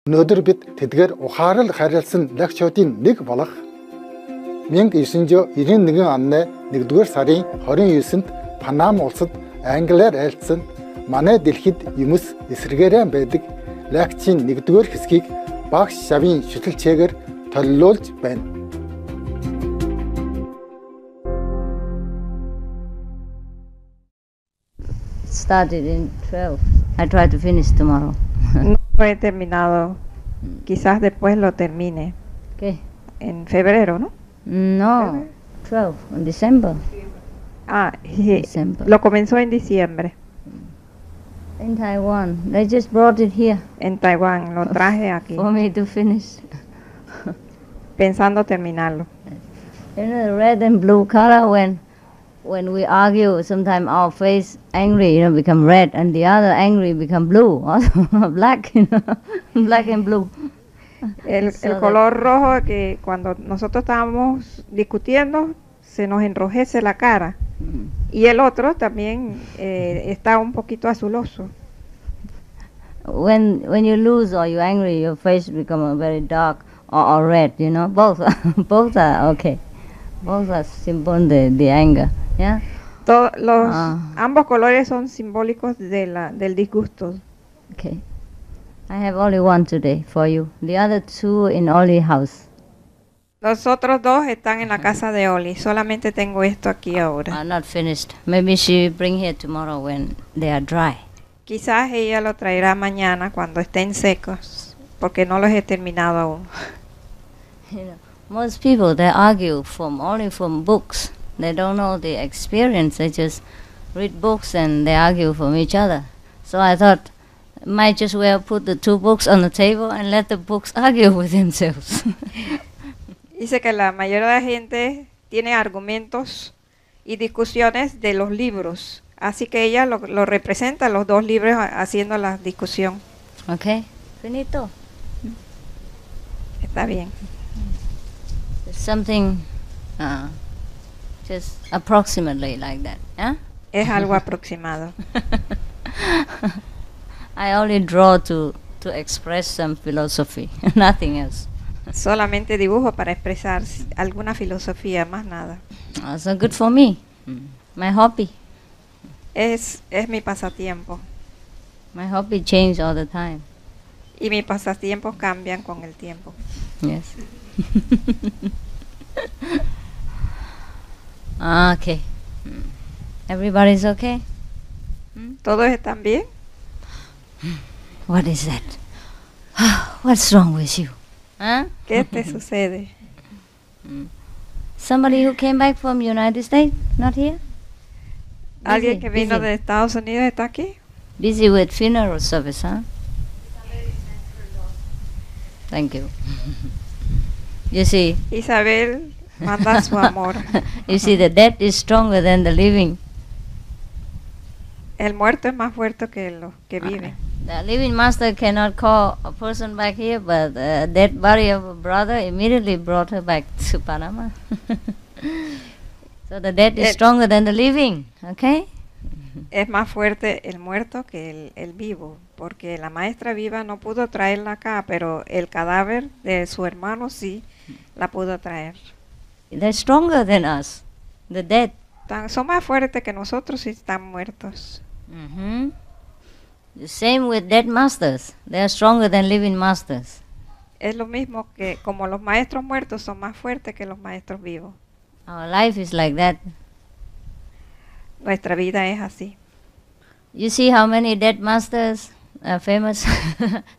Өнөөдөр бид тэдгээр ухаарал харилцсан лекцуудын нэг болох 1991 оны 1-р сарын 29-нд Панама улсад англиар айлдсан манай дэлхийд юмс эсэргээрээ байдаг лекцийн 1-р хэсгийг багш Шавийн шүтэлцээгээр төлөвлөж байна. Started in 12. I try to finish tomorrow. No he terminado. Quizás después lo termine. ¿Qué? En febrero, ¿no? No, 12, in December. December. Lo comenzó en diciembre. In Taiwan. They just brought it here. En Taiwán, lo traje aquí. For me to finish. Pensando terminarlo. You know, the red and blue color, when we argue, sometimes our face angry, become red, and the other angry become blue, also black, black and blue. El color rojo, que cuando nosotros estábamos discutiendo se nos enrojece la cara, y el otro también está un poquito azuloso. When you lose or you're angry, your face become very dark or red, both are okay. Both are symbol the anger. Yeah. Ambos colores son simbólicos del disgusto. Okay. I have only one today for you. The other two in Oli's house. Los otros dos están en la casa de Oli. Solamente tengo esto aquí ahora. Not finished. Maybe she bring here tomorrow when they are dry. Quizás ella lo traerá mañana cuando estén secos, porque no los he terminado aún. Most people, they argue only from books. They don't know the experience. They just read books and they argue from each other. So I thought, might just well put the two books on the table and let the books argue with themselves. Dice que la mayoría de la gente tiene argumentos y discusiones de los libros. Así que ella lo representa, los dos libros, haciendo la discusión. Okay, finito. Está bien. Something just approximately like that, yeah? Es algo aproximado. I only draw to express some philosophy, nothing else. Solamente dibujo para expresar alguna filosofía, más nada. So good for me. My hobby. Es mi pasatiempo. My hobby change all the time. Y mis pasatiempos cambian con el tiempo. Yes. Okay. Everybody's okay? ¿Todos están bien? What is that? What's wrong with you? Huh? ¿Qué te sucede? Somebody who came back from United States, not here? ¿Alguien que vino de Estados Unidos está aquí? Busy with funeral service, huh? Thank you. You see, Isabel manda su amor. You see, the dead is stronger than the living. El muerto es más fuerte que los que viven. The living master cannot call a person back here, but the dead body of a brother immediately brought her back to Panama. So the dead is stronger than the living, okay? Es más fuerte el muerto que el vivo, porque la maestra viva no pudo traerla acá, pero el cadáver de su hermano sí la pudo traer. They're stronger than us, the dead. Son más fuertes que nosotros si están muertos. The same with dead masters. They are stronger than living masters. Es lo mismo que como los maestros muertos son más fuertes que los maestros vivos. Our life is like that. Nuestra vida es así. You see how many dead masters are famous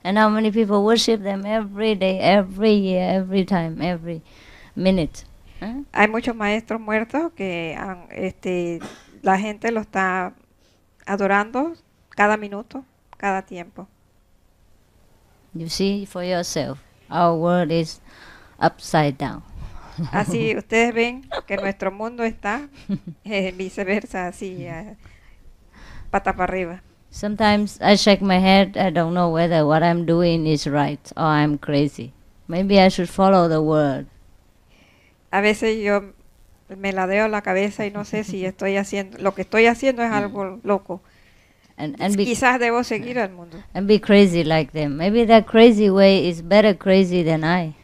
and how many people worship them every day, every year, every time, every minute. Hay muchos maestros muertos que la gente lo está adorando cada minuto, cada tiempo. You see for yourself, our world is upside down. Así ustedes ven que nuestro mundo está viceversa, así pata para arriba. Sometimes I shake my head. I don't know whether what I'm doing is right or I'm crazy. Maybe I should follow the word. A veces yo me ladeo la cabeza y no sé si lo que estoy haciendo es algo loco. and be, quizás debo seguir al mundo. and be crazy like them. Maybe that crazy way is better crazy than I.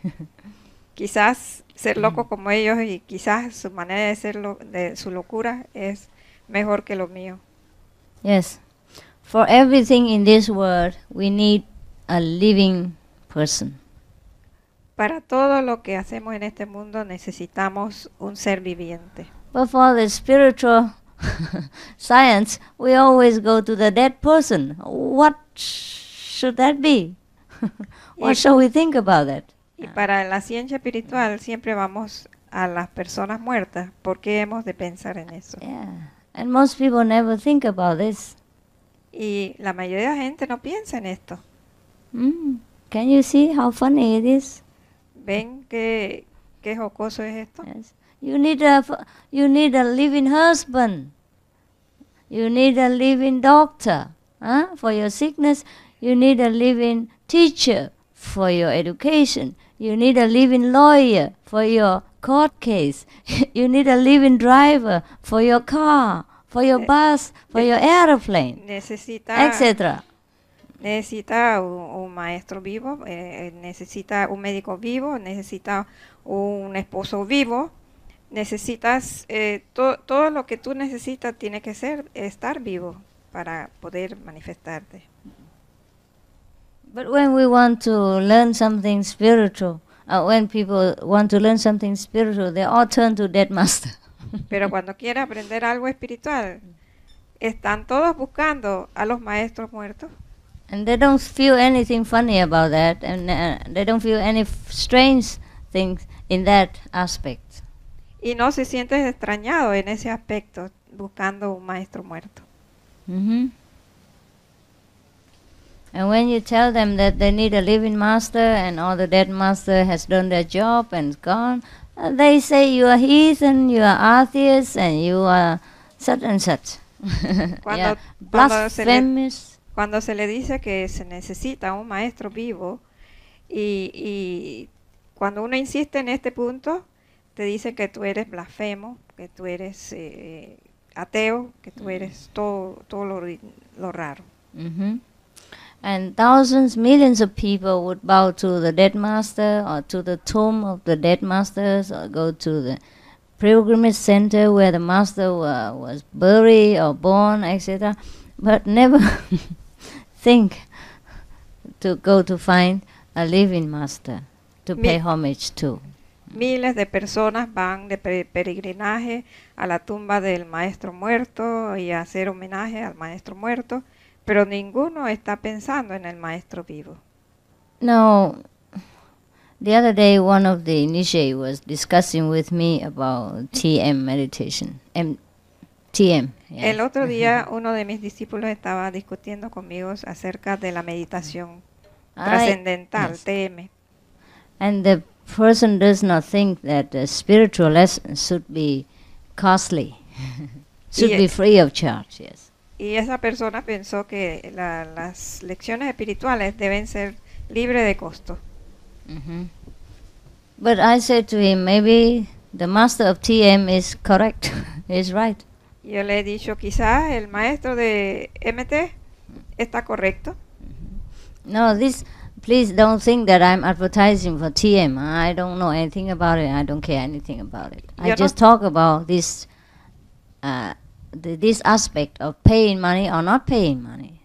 Quizás ser loco como ellos y quizás su manera de ser de su locura es mejor que lo mío. Yes. For everything in this world, we need a living person. Para todo lo que hacemos en este mundo necesitamos un ser viviente. But for the spiritual science, we always go to the dead person. What should that be? What shall we think about that? Y para la ciencia espiritual siempre vamos a las personas muertas. ¿Por qué hemos de pensar en eso? Yeah. And most people never think about this. Y la mayoría de la gente no piensa en esto. Can you see how funny it is? ¿Ven qué jocoso es esto? Yes. You need a living husband. You need a living doctor. For your sickness, you need a living teacher for your education. You need a living lawyer for your court case. You need a living driver for your car, for your bus, for your airplane, etc. Necesita un maestro vivo, necesita un médico vivo, necesita un esposo vivo, necesitas todo lo que tú necesitas tiene que estar vivo para poder manifestarte. But when we want to learn something spiritual, when people want to learn something spiritual, they all turn to dead master. Pero cuando quieren aprender algo espiritual, están todos buscando a los maestros muertos. And they don't feel anything funny about that, and they don't feel any strange things in that aspect. Y no se sienten extrañados en ese aspecto, buscando un maestro muerto. And when you tell them that they need a living master and all the dead master has done their job and gone, they say you are heathen, you are atheist, and you are such and such. Blasphemous. Cuando se le dice que se necesita un maestro vivo y cuando uno insiste en este punto, te dice que tú eres blasfemo, que tú eres ateo, que tú eres todo lo raro. And thousands, millions of people would bow to the dead master or to the tomb of the dead masters or go to the pilgrimage center where the master was buried or born, etc. But never think to go to find a living master to pay homage to. Miles de personas van de peregrinaje a la tumba del maestro muerto y a hacer homenaje al maestro muerto, pero ninguno está pensando en el maestro vivo. No. The other day, one of the initiates was discussing with me about TM meditation. TM. Yes. El otro día, uno de mis discípulos estaba discutiendo conmigo acerca de la meditación trascendental, yes. TM. And the person does not think that the spiritual lessons should be costly, should be free of charge. Yes. Y esa persona pensó que las lecciones espirituales deben ser libres de costo. But I said to him, maybe the master of TM is correct, is right. Yo le he dicho, quizás el maestro de MT está correcto. No, please don't think that I'm advertising for TM. I don't know anything about it. I don't care anything about it. I just talk about this aspect of paying money or not paying money.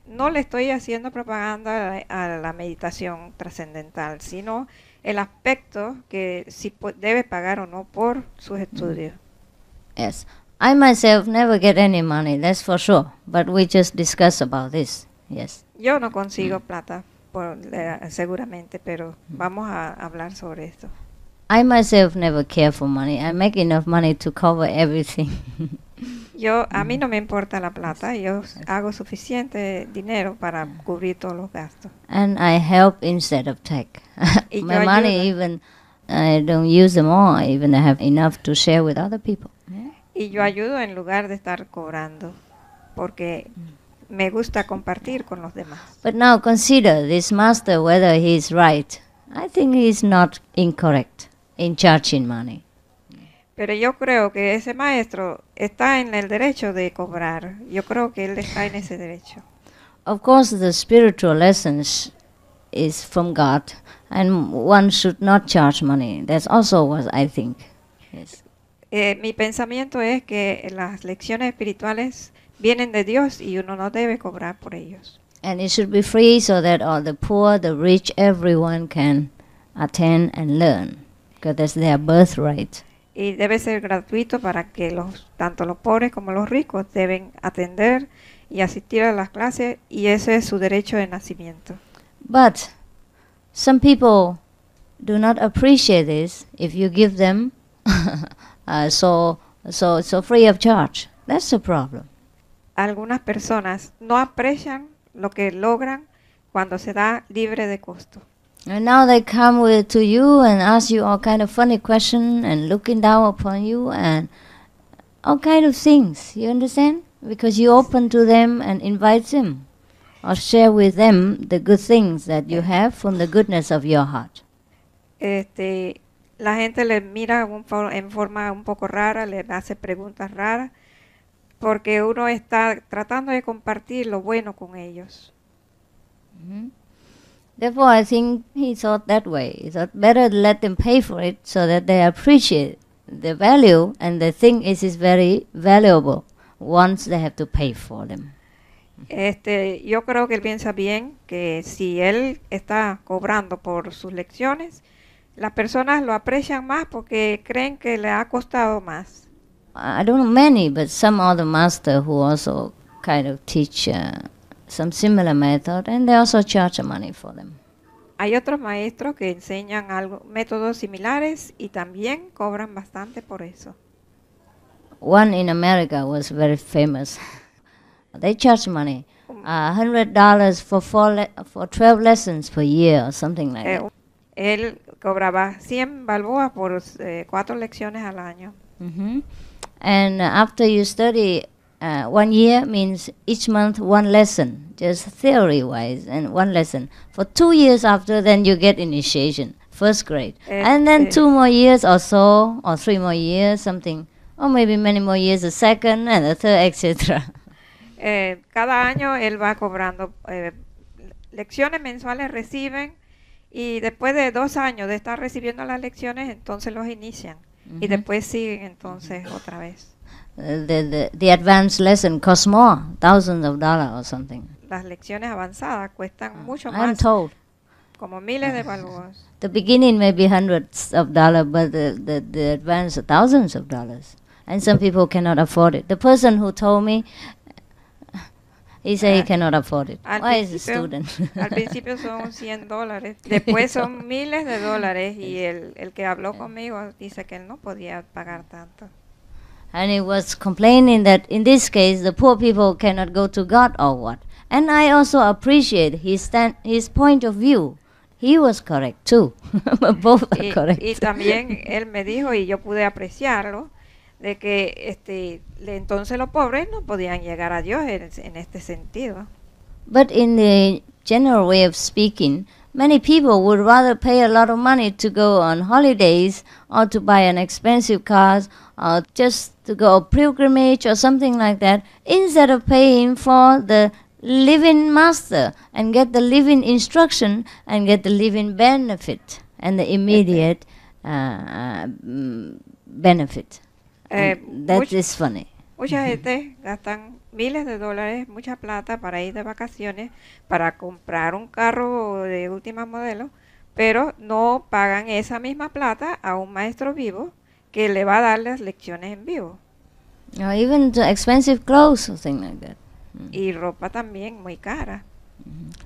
No le estoy haciendo propaganda a la meditación trascendental, sino el aspecto que si debe pagar o no por sus estudios. Yes. I myself never get any money, that's for sure. But we just discuss about this. Yes. Yo no consigo plata, seguramente, pero vamos a hablar sobre esto. I myself never care for money. I make enough money to cover everything. A mí no me importa la plata. Yo hago suficiente dinero para cubrir todos los gastos. And I help instead of take. My money even I don't use them all. I even have enough to share with other people. Yeah. Y yo ayudo en lugar de estar cobrando, porque me gusta compartir con los demás. But now consider this master whether he is right. I think he is not incorrect in charging money. Pero yo creo que ese maestro está en el derecho de cobrar. Yo creo que él está en ese derecho. Of course, the spiritual lessons is from God, and one should not charge money. That's also what I think. Yes. Mi pensamiento es que las lecciones espirituales vienen de Dios y uno no debe cobrar por ellos. And it should be free so that all the poor, the rich, everyone can attend and learn, because that's their birthright. Y debe ser gratuito para que tanto los pobres como los ricos deben atender y asistir a las clases, y ese es su derecho de nacimiento. But some people do not appreciate this if you give them so free of charge. That's the problem. Algunas personas no aprecian lo que logran cuando se da libre de costo. And now they come to you and ask you all kind of funny questions and looking down upon you and all kind of things. You understand? Because you open to them and invite them or share with them the good things that you have from the goodness of your heart. La gente le mira en forma un poco rara, le hace preguntas raras, porque uno está tratando de compartir lo bueno con ellos. Mm-hmm. Therefore, I think he thought that way. He thought better let them pay for it so that they appreciate the value, and the thing is very valuable once they have to pay for them. Yo creo que él piensa bien que si él está cobrando por sus lecciones, las personas lo aprecian más porque creen que le ha costado más. I don't know many, but some other master who also kind of teach some similar method, and they also charge money for them. Hay otros maestros que enseñan métodos similares y también cobran bastante por eso. One in America was very famous. They charge money, $100 for 12 lessons per year or something like that. Él cobraba 100 balboas por 4 lecciones al año. Mm-hmm. And after you study 1 year means each month one lesson, just theory-wise, and one lesson. For 2 years after, then you get initiation, first grade. And then 2 more years or so, or 3 more years, something, or maybe many more years, the second and the third, etc. Cada año él va cobrando lecciones mensuales, reciben, y después de 2 años de estar recibiendo las lecciones, entonces los inician. Mm-hmm. Y después siguen entonces otra vez. The advanced lesson costs more, thousands of dollars or something. Las lecciones avanzadas cuestan mucho I'm más, told. como miles de balboas. The beginning may be hundreds of dollars, but the advanced thousands of dollars. And some people cannot afford it. The person who told me, he said he cannot afford it. Why is a student? Al principio son $100, después son miles de dólares, y el que habló conmigo dice que él no podía pagar tanto. And he was complaining that in this case the poor people cannot go to God or what. And I also appreciate his point of view. He was correct too. Both are correct. Y también él me dijo, y yo pude apreciarlo, de que entonces los pobres no podían llegar a Dios en este sentido. But in the general way of speaking, many people would rather pay a lot of money to go on holidays or to buy an expensive car or just to go a pilgrimage or something like that, instead of paying for the living master and get the living instruction and get the living benefit and the immediate benefit. That is funny. Mucha gente gastan miles de dólares, mucha plata para ir de vacaciones, para comprar un carro de última modelo, pero no pagan esa misma plata a un maestro vivo que le va a dar las lecciones en vivo. Or even the expensive clothes or thing like that. Y ropa también muy cara.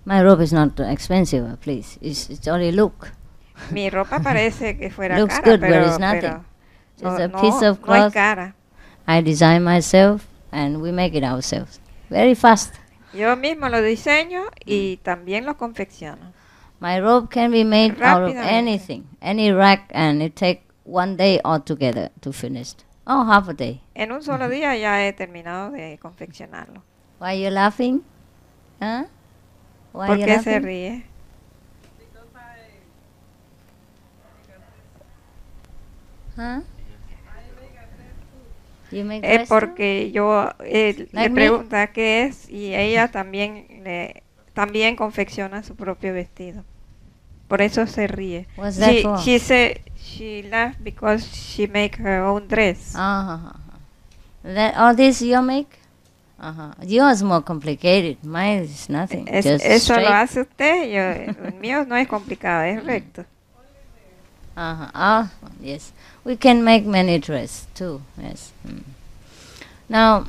My robe is not expensive, please. It's only look. Mi ropa parece que fuera Looks cara, good, pero, but it's nothing. Just a piece of no cloth. es cara. I design myself and we make it ourselves. Very fast. Yo mismo lo diseño y también lo confecciono. My robe can be made out of Rápidamente. anything, any rack, and it take 1 day altogether to finish. Oh, half a day. En un solo día ya he terminado de confeccionarlo. Why you laughing? Huh? Why ¿Por you qué se laughing? ríe? Huh? You make dress porque yo Like le me? pregunta qué es y ella también confecciona su propio vestido. Por eso se ríe. What's that for? She said she laughed because she make her own dress. All this you make? Yours more complicated. Mine is nothing. Just Eso straight. lo hace usted. El mío no es complicado, es recto. Yes. We can make many dresses too. Yes. Now,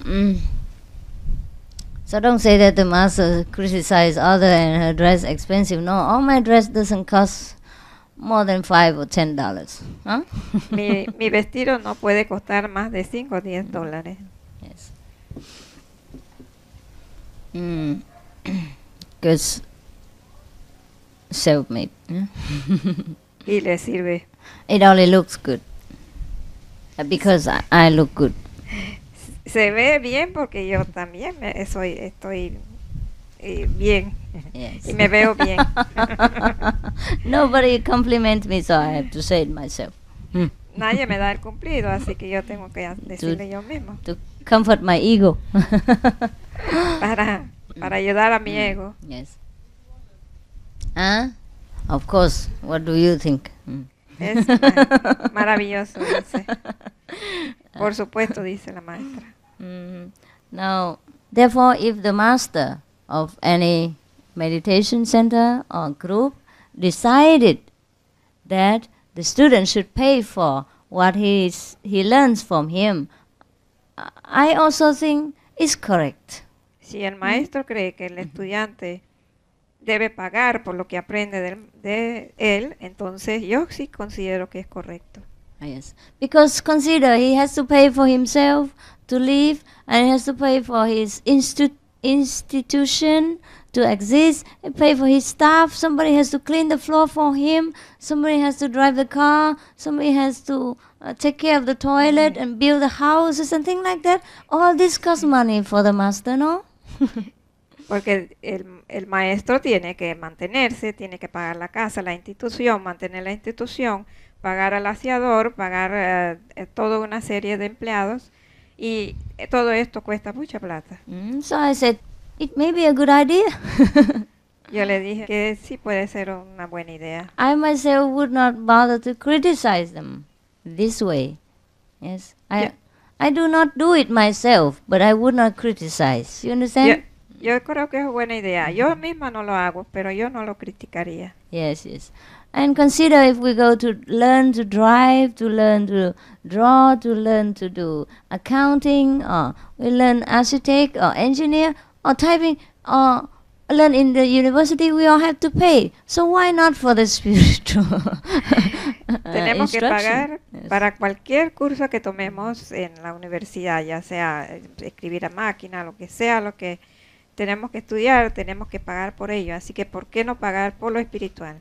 so don't say that the master criticize other and her dress expensive. No, all my dress doesn't cost more than $5 or $10. Huh? Mi vestido no puede costar más de $5 o $10. Yes. Because self-made. Y le sirve. It only looks good because I look good. Se ve bien porque yo también estoy bien. Yes. Y me veo bien. Nobody compliment me, so I have to say it myself. Nadie me da el cumplido, así que yo tengo que decirle yo mismo. To comfort my ego. para ayudar a mi ego. Yes. Of course. What do you think? Es maravilloso, dice. Por supuesto, dice la maestra. Now, therefore, if the master of any meditation center or group decided that the student should pay for what he learns from him, I also think it's correct. Si el maestro cree que el estudiante debe pagar por lo que aprende de él, entonces yo sí considero que es correcto. Yes, because consider he has to pay for himself to live, and he has to pay for his institution to exist, and pay for his staff. Somebody has to clean the floor for him, somebody has to drive the car, somebody has to take care of the toilet and build the houses and things like that. All this costs money for the master, no? Porque el maestro tiene que mantenerse, tiene que pagar la casa, la institución, mantener la institución, pagar al aseador, pagar toda una serie de empleados, y todo esto cuesta mucha plata. So I said, it may be a good idea. Yo le dije que sí puede ser una buena idea. I myself would not bother to criticize them this way. Yes, I do not do it myself, but I would not criticize. You understand? Yo creo que es buena idea. Yo misma no lo hago, pero yo no lo criticaría. Yes, yes. And consider if we go to learn to drive, to learn to draw, to learn to do accounting, or we learn architect or engineer or typing, or learn in the university, we all have to pay. So why not for the spiritual Tenemos que pagar Yes. para cualquier curso que tomemos en la universidad, ya sea escribir a máquina, lo que sea, lo que tenemos que estudiar, tenemos que pagar por ello. Así que, ¿por qué no pagar por lo espiritual?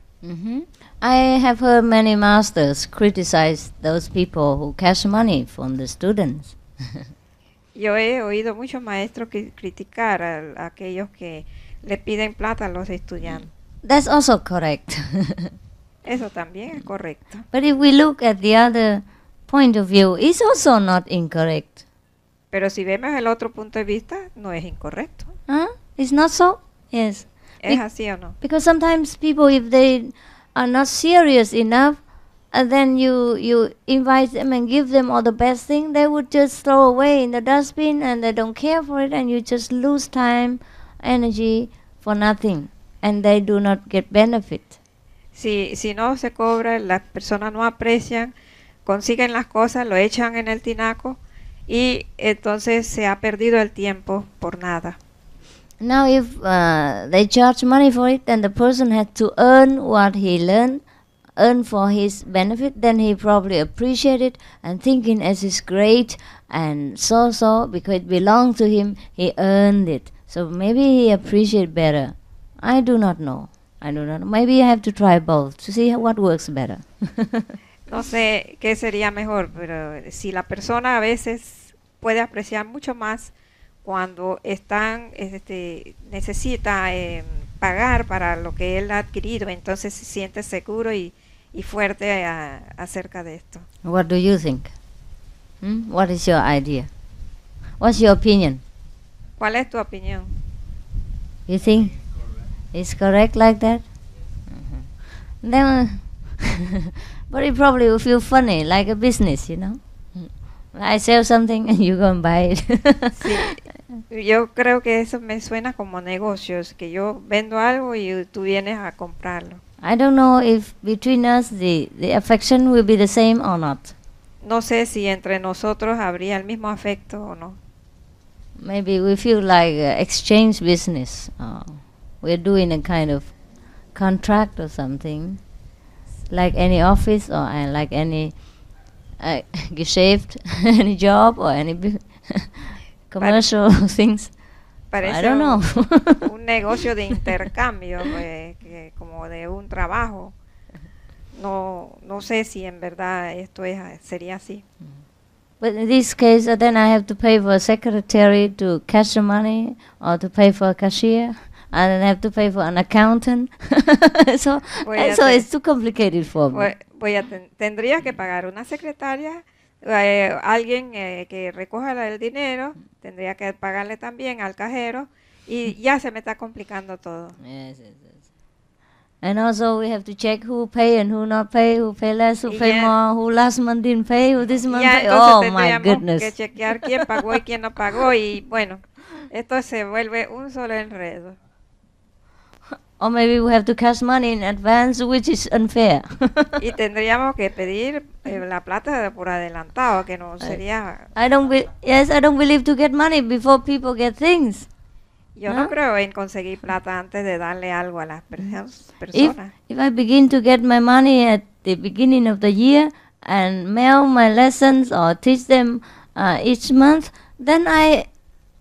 I have heard many masters criticize those people who cash money from the students. Yo he oído muchos maestros criticar a aquellos que le piden plata a los estudiantes. That's also correct. Eso también es correcto. But if we look at the other point of view, it's also not incorrect. Pero si vemos el otro punto de vista, no es incorrecto. It's not so? Yes. ¿Es así o no? Because sometimes people, if they are not serious enough, and then you invite them and give them all the best thing, they would just throw away in the dustbin and they don't care for it, and you just lose time, energy for nothing, and they do not get benefit. Si no se cobra, las personas no aprecian, consiguen las cosas, lo echan en el tinaco y entonces se ha perdido el tiempo por nada. Now if they charge money for it, then the person had to earn what he learned, earn for his benefit, then he probably appreciate it and thinking as is great, and so because it belonged to him, he earned it. So maybe he appreciate better. I do not know. Maybe I have to try both to see what works better. No sé qué sería mejor, pero si la persona a veces puede apreciar mucho más cuando necesita pagar para lo que él ha adquirido, entonces se siente seguro y fuerte acerca de esto. What do you think? What is your idea? What's your opinion? ¿Cuál es tu opinión? You think it's correct like that? Then, but it probably will feel funny, like a business, you know. I sell something and you go and buy it. Sí, yo creo que eso me suena como negocios, que yo vendo algo y tú vienes a comprarlo. I don't know if between us the affection will be the same or not. No sé si entre nosotros habría el mismo afecto o no. Maybe we feel like exchange business. We're doing a kind of contract or something, like any office or like any Geschäft, any job or any commercial things. Parece I don't know. un negocio de intercambio, como de un trabajo. No sé si en verdad esto sería así. But in this case, then I have to pay for a secretary to cash the money, or to pay for a cashier, and then I have to pay for an accountant. so it's too complicated for me. Tendría que pagar una secretaria, alguien que recoja el dinero, tendría que pagarle también al cajero, y ya se me está complicando todo. Yes. And also we have to check who pay and who not pay, who pay less, who pay more, who last month didn't pay, who this month pay. Oh my goodness. Que chequear quién pagó y quién no pagó, y bueno, esto se vuelve un solo enredo. Or maybe we have to cash money in advance, which is unfair. Y tendríamos que pedir la plata por adelantado, que no sería... I don't believe to get money before people get things. Yo no creo en conseguir plata antes de darle algo a las personas. If I begin to get my money at the beginning of the year and mail my lessons or teach them each month, then I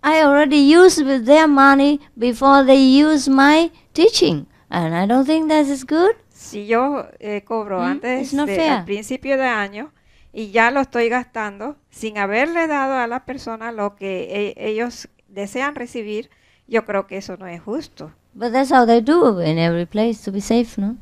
already use with their money before they use my teaching, and I don't think that is good. Si yo cobro antes al principio de año y ya lo estoy gastando sin haberle dado a las personas lo que ellos desean recibir, yo creo que eso no es justo. But that's how they do in every place to be safe, no?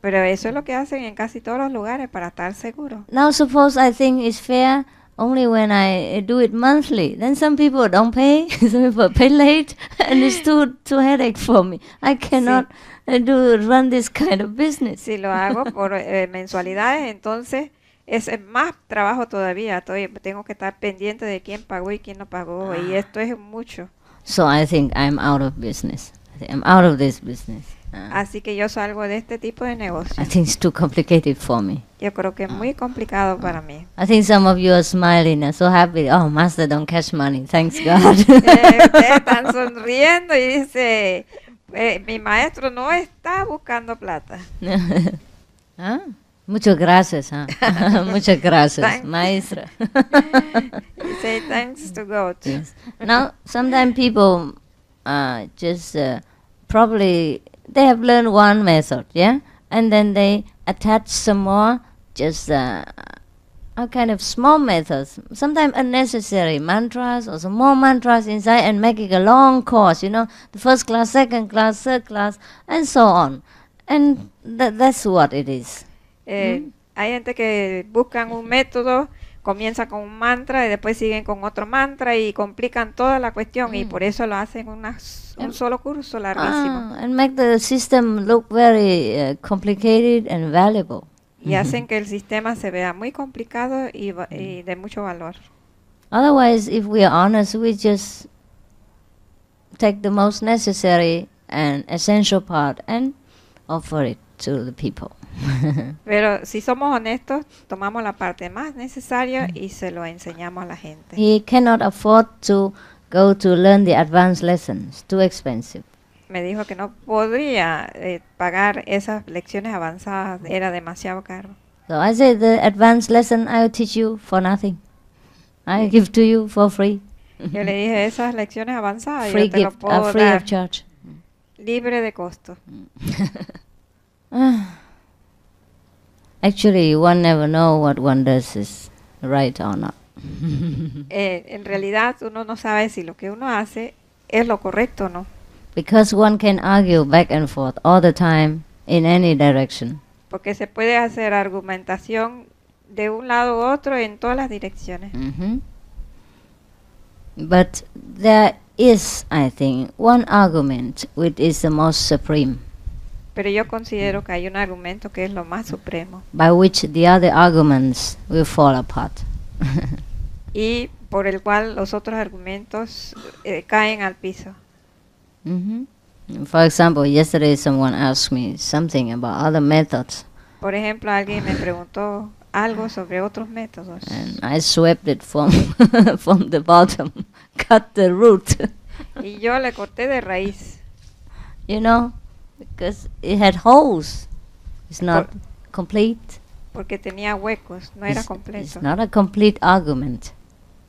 Pero eso es lo que hacen en casi todos los lugares para estar seguros. Now suppose I think it's fair only when I do it monthly. Then some people don't pay, some people pay late, and it's too headache for me. I cannot run this kind of business. Si lo hago por mensualidades, entonces es más trabajo todavía. Tengo que estar pendiente de quién pagó y quién no pagó, y esto es mucho. So I think I'm out of business. I'm out of this business. Así que yo salgo de este tipo de negocio. I think it's too complicated for me. Yo creo que es muy complicado para mí. I think some of you are smiling and so happy. Oh, Master don't cash money. Thanks God. Ustedes están sonriendo y dice, mi maestro no está buscando plata. Muchas gracias. Muchas gracias, maestra. You say thanks to God. Yes. Now, sometimes people just probably they have learned one method, yeah, and then they attach some more, just a kind of small methods, sometimes unnecessary mantras or some more mantras inside, and making a long course, you know, the first class, second class, third class, and so on, and that's what it is. Hay gente que buscan un método, comienza con un mantra y después siguen con otro mantra y complican toda la cuestión, y por eso lo hacen un solo curso larguísimo. And make the system look very complicated and valuable. Y hacen que el sistema se vea muy complicado y de mucho valor. Otherwise, if we are honest, we just take the most necessary and essential part and offer it to the people. Pero si somos honestos, tomamos la parte más necesaria y se lo enseñamos a la gente. He cannot afford to go to learn the advanced lessons, too expensive. Me dijo que no podría pagar esas lecciones avanzadas, era demasiado caro. So I said, the advanced lesson I will teach you for nothing. I give to you for free. Yo le dije, esas lecciones avanzadas Free yo te lo gift, puedo free dar of charge. libre de costo. Actually, one never know what one does is right or not. En realidad uno no sabe si lo que uno hace es lo correcto o no. Because one can argue back and forth all the time in any direction. Porque se puede hacer argumentación de un lado u otro en todas las direcciones. But there is, I think, one argument which is the most supreme, Pero yo considero que hay un argumento que es lo más supremo by which the other arguments will fall apart. y por el cual los otros argumentos caen al piso. For example, yesterday someone asked me something about other methods, Por ejemplo, alguien me preguntó algo sobre otros métodos and I swept it from from the bottom, cut the root, y yo le corté de raíz you know, because it had holes. It's not complete. porque tenía huecos, no era It's completo, not a complete argument.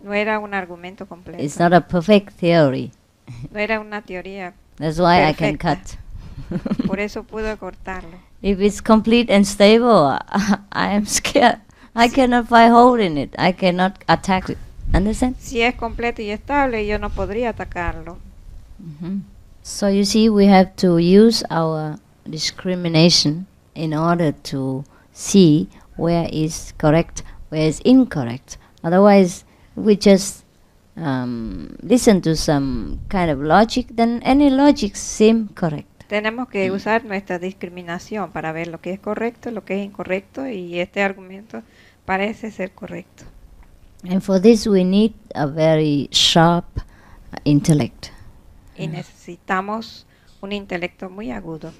no era un argumento completo, It's not a perfect theory. no era una teoría, That's why I can Perfecta. cut. por eso pude cortarlo. If it's complete and stable, I am scared. I cannot find hole in it. I cannot attack it. Understand? Si es completo y estable, yo no podría atacarlo. So you see, we have to use our discrimination in order to see where is correct, where is incorrect. Otherwise, we just listen to some kind of logic, then any logic seem correct. Tenemos que usar nuestra discriminación para ver lo que es correcto, lo que es incorrecto, y este argumento parece ser correcto. And for this, we need a very sharp intellect. Y necesitamos un intelecto muy agudo.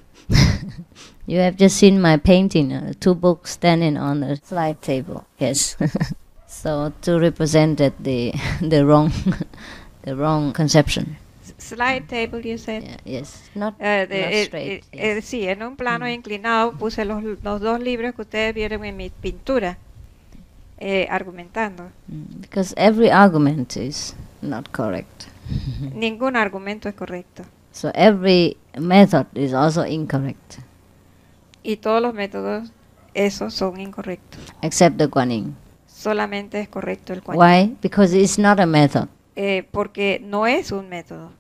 You have just seen my painting, two books standing on the slide table. Yes. So to represent that the wrong the wrong conception. Slide table, you said. Yeah, yes, not straight. Yes. Sí, en un plano inclinado puse los dos libros que ustedes vieron en mi pintura, argumentando. Because every argument is not correct. Ningún argumento es correcto. So every method is also incorrect, Y todos los métodos, esos son incorrectos. except the Guanyin. Solamente es correcto el cual. Why? Because it's not a method. Porque no es un método.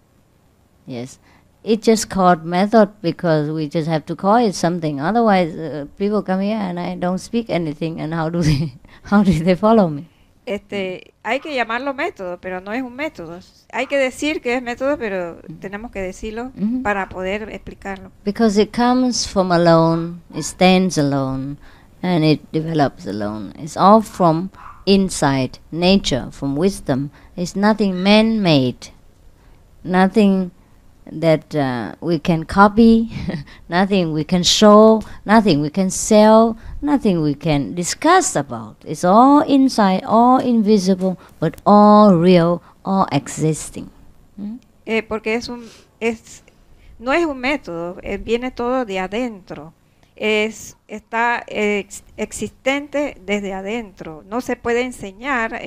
Yes. It's just called method because we just have to call it something. Otherwise, people come here and I don't speak anything, and how do they follow me? Hay que llamarlo método, pero no es un método. Hay que decir que es método, pero tenemos que decirlo para poder explicarlo. Because it comes from alone, it stands alone, and it develops alone. It's all from inside nature, from wisdom. It's nothing man-made, nothing that we can copy, nothing we can show, nothing we can sell, nothing we can discuss about. It's all inside, all invisible, but all real, all existing. Porque no es un método, viene todo de adentro. Está existente desde adentro. No se puede enseñar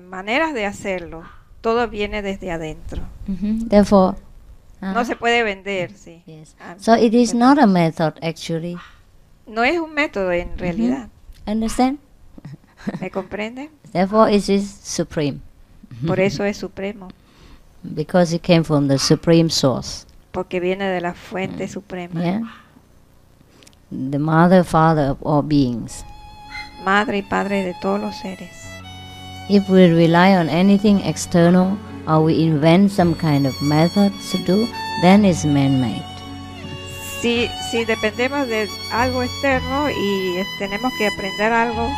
maneras de hacerlo. Todo viene desde adentro. Therefore, no se puede vender, sí. Yes. So it is not a method actually. No es un método en realidad. Understand? ¿Me comprende? Therefore it is supreme. Por eso es supremo. Because it came from the supreme source. Porque viene de la fuente suprema. Yeah. The mother, father of all beings. Madre y padre de todos los seres. If we rely on anything external or we invent some kind of methods to do, then it's man-made. Si dependemos de algo externo y tenemos que aprender algo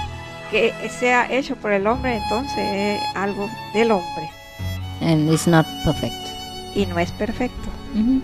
que sea hecho por el hombre, entonces es algo del hombre. And it's not perfect. Y no es perfecto. Mm-hmm.